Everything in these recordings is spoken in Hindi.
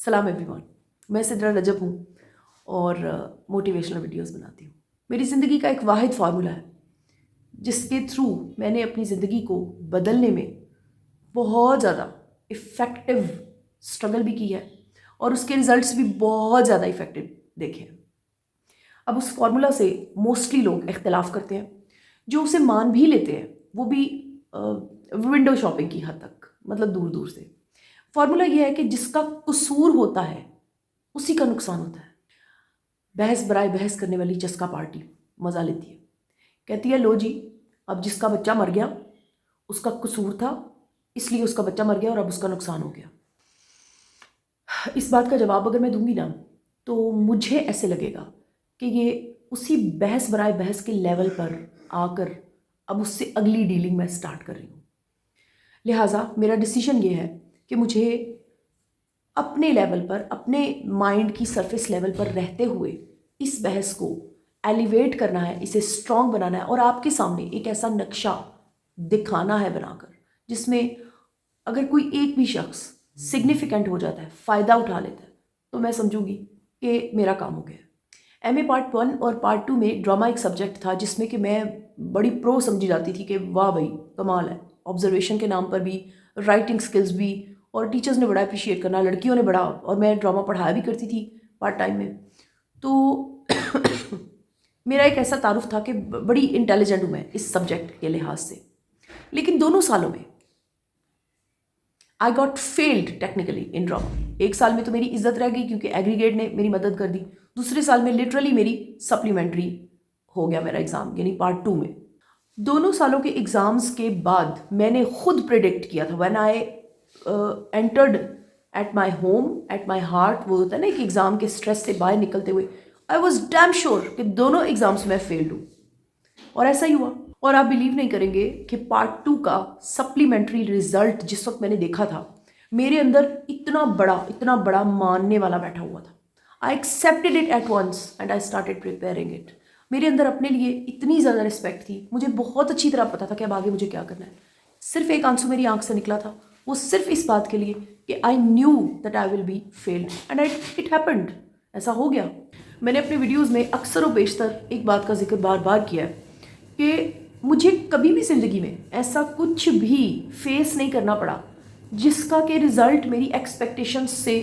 सलाम एवरीवन, मैं सिद्रा रजब हूँ और मोटिवेशनल वीडियोस बनाती हूँ। मेरी ज़िंदगी का एक वाहिद फार्मूला है जिसके थ्रू मैंने अपनी ज़िंदगी को बदलने में बहुत ज़्यादा इफ़ेक्टिव स्ट्रगल भी की है और उसके रिज़ल्ट्स भी बहुत ज़्यादा इफ़ेक्टिव देखे हैं। अब उस फार्मूला से मोस्टली लोग इख्तिलाफ़ करते हैं, जो उसे मान भी लेते हैं वो भी विंडो शॉपिंग की हद तक, मतलब दूर दूर से। फार्मूला ये है कि जिसका कसूर होता है उसी का नुकसान होता है। बहस बराए बहस करने वाली चस्का पार्टी मज़ा लेती है, कहती है लो जी, अब जिसका बच्चा मर गया उसका कसूर था, इसलिए उसका बच्चा मर गया और अब उसका नुकसान हो गया। इस बात का जवाब अगर मैं दूंगी ना तो मुझे ऐसे लगेगा कि ये उसी बहस बराए बहस के लेवल पर आकर अब उससे अगली डीलिंग मैं स्टार्ट कर रही हूँ। लिहाजा मेरा डिसीजन ये है कि मुझे अपने लेवल पर, अपने माइंड की सरफेस लेवल पर रहते हुए इस बहस को एलिवेट करना है, इसे स्ट्रॉन्ग बनाना है और आपके सामने एक ऐसा नक्शा दिखाना है बनाकर जिसमें अगर कोई एक भी शख्स सिग्निफिकेंट हो जाता है, फ़ायदा उठा लेता है, तो मैं समझूंगी कि मेरा काम हो गया। एमए पार्ट 1 और पार्ट 2 में ड्रामा एक सब्जेक्ट था जिसमें कि मैं बड़ी प्रो समझी जाती थी कि वाह भाई कमाल है, ऑब्जर्वेशन के नाम पर भी, राइटिंग स्किल्स भी, और टीचर्स ने बड़ा अप्रिशिएट करना, लड़कियों ने बड़ा, और मैं ड्रामा पढ़ाया भी करती थी पार्ट टाइम में। तो मेरा एक ऐसा तारुफ था कि बड़ी इंटेलिजेंट हूँ मैं इस सब्जेक्ट के लिहाज से। लेकिन दोनों सालों में I got failed technically in drama. एक साल में तो मेरी इज्जत रह गई क्योंकि एग्रीगेट ने मेरी मदद कर दी, दूसरे साल में लिटरली मेरी सप्लीमेंट्री हो गया मेरा एग्ज़ाम, यानी पार्ट 2 में। दोनों सालों के एग्ज़ाम्स के बाद मैंने खुद प्रिडिक्ट किया था, when I entered at my home, at my heart, वो होता है ना कि एग्ज़ाम के स्ट्रेस से बाहर निकलते हुए आई वॉज डैम श्योर कि दोनों एग्ज़ाम्स में फेल्ड हूँ, और ऐसा ही हुआ। और आप बिलीव नहीं करेंगे कि पार्ट 2 का सप्लीमेंट्री रिजल्ट जिस वक्त मैंने देखा था, मेरे अंदर इतना बड़ा मानने वाला बैठा हुआ था। I accepted it at once and I started preparing it. मेरे अंदर अपने लिए इतनी ज़्यादा रिस्पेक्ट थी, मुझे बहुत अच्छी तरह पता था कि अब आगे मुझे क्या करना है। सिर्फ एक आंसू मेरी आंख से निकला था, वो सिर्फ इस बात के लिए कि I knew that I will be failed and it happened. ऐसा हो गया। मैंने अपने वीडियोज़ में अक्सर और बेशतर एक बात का जिक्र बार बार किया है कि मुझे कभी भी ज़िंदगी में ऐसा कुछ भी फेस नहीं करना पड़ा जिसका कि रिज़ल्ट मेरी एक्सपेक्टेशंस से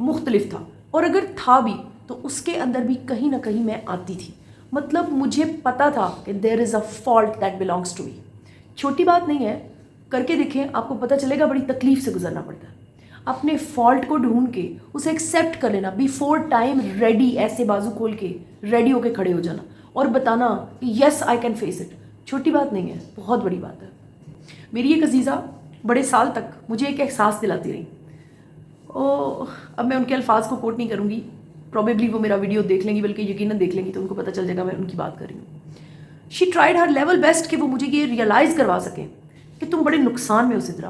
मुख्तलिफ था, और अगर था भी तो उसके अंदर भी कहीं ना कहीं मैं आती थी। मतलब मुझे पता था कि there is a fault that belongs to me. छोटी बात नहीं है, करके देखें, आपको पता चलेगा बड़ी तकलीफ से गुजरना पड़ता है। अपने फॉल्ट को ढूंढ के उसे एक्सेप्ट कर लेना, बिफोर टाइम रेडी, ऐसे बाजू खोल के रेडी होके खड़े हो जाना और बताना कि yes I can face it. छोटी बात नहीं है, बहुत बड़ी बात है। मेरी एक अजीज़ा बड़े साल तक मुझे एक एहसास दिलाती रही। अब मैं उनके अल्फाज को कोट नहीं करूँगी, प्रॉबेबली वो मेरा वीडियो देख लेंगी, बल्कि यकीनन देख लेंगी तो उनको पता चल जाएगा मैं उनकी बात कर रही हूँ। She tried her level best कि वो मुझे ये रियलाइज़ करवा सकें कि तुम बड़े नुकसान में हो सिद्रा,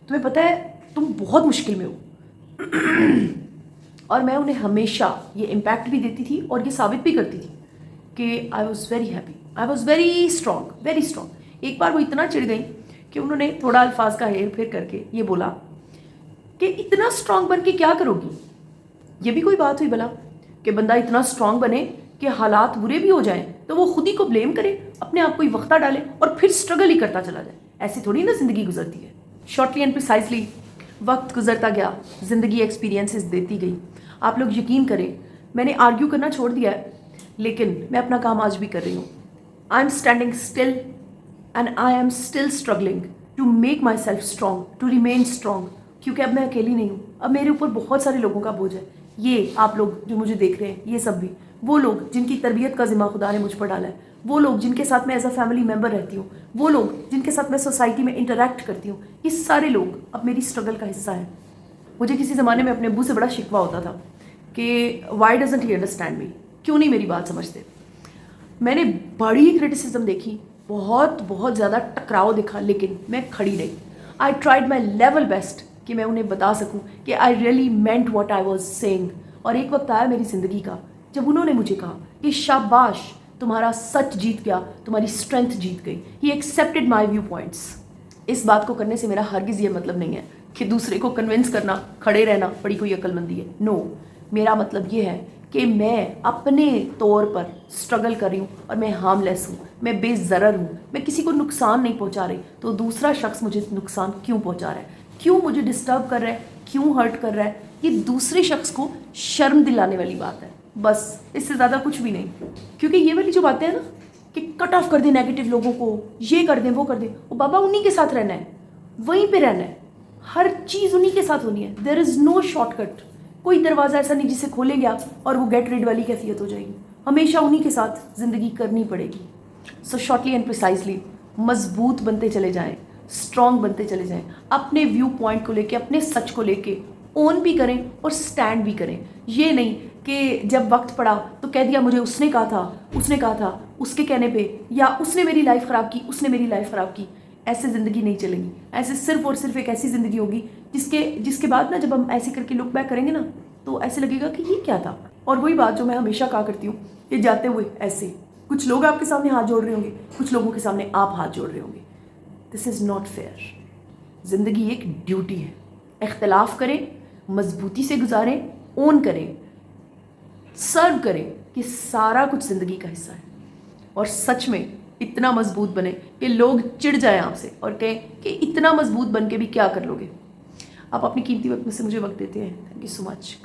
तुम्हें पता है तुम बहुत मुश्किल में हो। और मैं उन्हें हमेशा ये इम्पैक्ट भी देती थी और ये साबित भी करती थी कि I was very happy, I was very strong, very strong. एक बार वो इतना चिढ़ गई कि उन्होंने थोड़ा अल्फाज का हेर फेर करके ये बोला कि इतना स्ट्रॉन्ग बन के क्या करोगी। ये भी कोई बात हुई भला कि बंदा इतना स्ट्रॉन्ग बने कि हालात बुरे भी हो जाएं तो वो खुद ही को ब्लेम करे, अपने आप को ही वक्ता डाले और फिर स्ट्रगल ही करता चला जाए। ऐसी थोड़ी ना ज़िंदगी गुजरती है। शॉर्टली एंड प्रिसाइजली वक्त गुजरता गया, ज़िंदगी एक्सपीरियंसेस देती गई। आप लोग यकीन करें, मैंने आर्ग्यू करना छोड़ दिया है, लेकिन मैं अपना काम आज भी कर रही हूँ। I am standing still and I am still struggling to make myself strong, to remain strong, क्योंकि अब मैं अकेली नहीं हूँ। अब मेरे ऊपर बहुत सारे लोगों का बोझ है। ये आप लोग जो मुझे देख रहे हैं, ये सब भी वो लोग जिनकी तरबियत का जिम्मा खुदा ने मुझ पर डाला है, वो लोग जिनके साथ मैं एज अ फैमिली मेम्बर रहती हूँ, वो लोग जिनके साथ मैं सोसाइटी में इंटरेक्ट करती हूँ, ये सारे लोग अब मेरी स्ट्रगल का हिस्सा है। मुझे किसी ज़माने में अपने अब्बू से बड़ा शिकवा होता था कि why doesn't he understand me, क्यों नहीं मेरी बात समझते। मैंने बड़ी क्रिटिसिज्म देखी, बहुत ज़्यादा टकराव देखा, लेकिन मैं खड़ी रही। I tried my level best कि मैं उन्हें बता सकूं कि I really meant what I was saying. और एक वक्त आया मेरी ज़िंदगी का जब उन्होंने मुझे कहा कि शाबाश, तुम्हारा सच जीत गया, तुम्हारी स्ट्रेंथ जीत गई। He accepted my view points. इस बात को करने से मेरा हरगिज़ ये मतलब नहीं है कि दूसरे को कन्विंस करना, खड़े रहना बड़ी कोई अक्लमंदी है। नो, मेरा मतलब ये है कि मैं अपने तौर पर स्ट्रगल कर रही हूँ और मैं हार्मलेस हूँ, मैं बेज़रर हूँ, मैं किसी को नुकसान नहीं पहुँचा रही, तो दूसरा शख्स मुझे नुकसान क्यों पहुँचा रहा है, क्यों मुझे डिस्टर्ब कर रहा है, क्यों हर्ट कर रहा है। ये दूसरे शख्स को शर्म दिलाने वाली बात है, बस, इससे ज़्यादा कुछ भी नहीं। क्योंकि ये वाली जो बातें हैं ना कि कट ऑफ कर दें नेगेटिव लोगों को, ये कर दें वो कर दें, वो बाबा उन्हीं के साथ रहना है, वहीं पे रहना है, हर चीज़ उन्हीं के साथ होनी है। देयर इज़ नो शॉर्टकट, कोई दरवाज़ा ऐसा नहीं जिसे खोलेंगे आप और वो गेट रेड वाली कैफियत हो जाएगी। हमेशा उन्हीं के साथ ज़िंदगी करनी पड़ेगी। सो शॉर्टली एंड प्रिसाइजली मजबूत बनते चले जाएं, स्ट्रॉन्ग बनते चले जाएं, अपने व्यू पॉइंट को लेके, अपने सच को लेके ओन भी करें और स्टैंड भी करें। ये नहीं कि जब वक्त पड़ा तो कह दिया मुझे उसने कहा था, उसके कहने पे, या उसने मेरी लाइफ ख़राब की, उसने मेरी लाइफ ख़राब की। ऐसे ज़िंदगी नहीं चलेगी। ऐसे सिर्फ और सिर्फ एक ऐसी ज़िंदगी होगी जिसके बाद ना, जब हम ऐसे करके लुक बैक करेंगे ना, तो ऐसे लगेगा कि ये क्या था। और वही बात जो मैं हमेशा कहा करती हूँ कि जाते हुए ऐसे कुछ लोग आपके सामने हाथ जोड़ रहे होंगे, कुछ लोगों के सामने आप हाथ जोड़ रहे होंगे। This is not fair. ज़िंदगी एक ड्यूटी है। इख्तलाफ करें, मजबूती से गुजारें, ओन करें, सर्व करें कि सारा कुछ ज़िंदगी का हिस्सा है, और सच में इतना मजबूत बने कि लोग चिढ़ जाएं आपसे और कहें कि इतना मजबूत बन के भी क्या कर लोगे। आप अपनी कीमती वक्त में से मुझे वक्त देते हैं। Thank you so much.